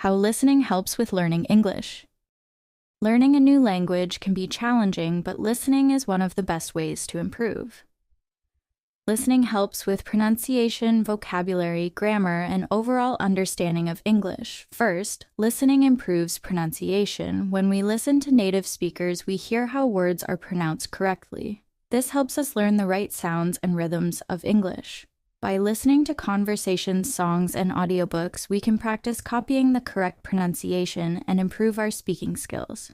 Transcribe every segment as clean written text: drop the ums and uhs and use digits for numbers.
How listening helps with learning English. Learning a new language can be challenging, but listening is one of the best ways to improve. Listening helps with pronunciation, vocabulary, grammar, and overall understanding of English. First, listening improves pronunciation. When we listen to native speakers, we hear how words are pronounced correctly. This helps us learn the right sounds and rhythms of English. By listening to conversations, songs, and audiobooks, we can practice copying the correct pronunciation and improve our speaking skills.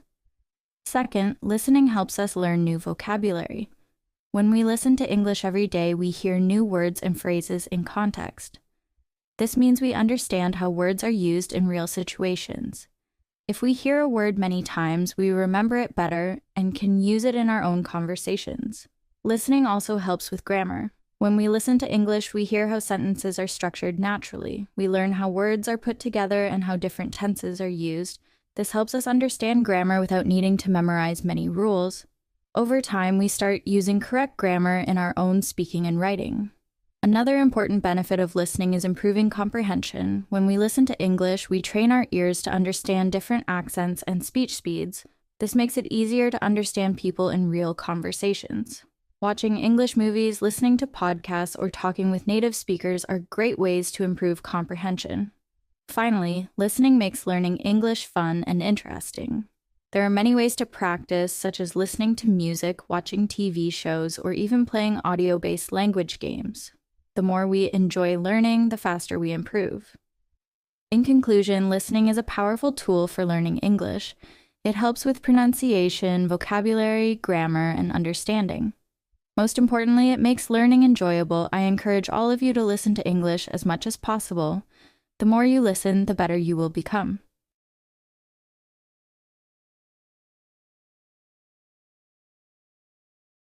Second, listening helps us learn new vocabulary. When we listen to English every day, we hear new words and phrases in context. This means we understand how words are used in real situations. If we hear a word many times, we remember it better and can use it in our own conversations. Listening also helps with grammar. When we listen to English, we hear how sentences are structured naturally. We learn how words are put together and how different tenses are used. This helps us understand grammar without needing to memorize many rules. Over time, we start using correct grammar in our own speaking and writing. Another important benefit of listening is improving comprehension. When we listen to English, we train our ears to understand different accents and speech speeds. This makes it easier to understand people in real conversations. Watching English movies, listening to podcasts, or talking with native speakers are great ways to improve comprehension. Finally, listening makes learning English fun and interesting. There are many ways to practice, such as listening to music, watching TV shows, or even playing audio-based language games. The more we enjoy learning, the faster we improve. In conclusion, listening is a powerful tool for learning English. It helps with pronunciation, vocabulary, grammar, and understanding. Most importantly, it makes learning enjoyable. I encourage all of you to listen to English as much as possible. The more you listen, the better you will become.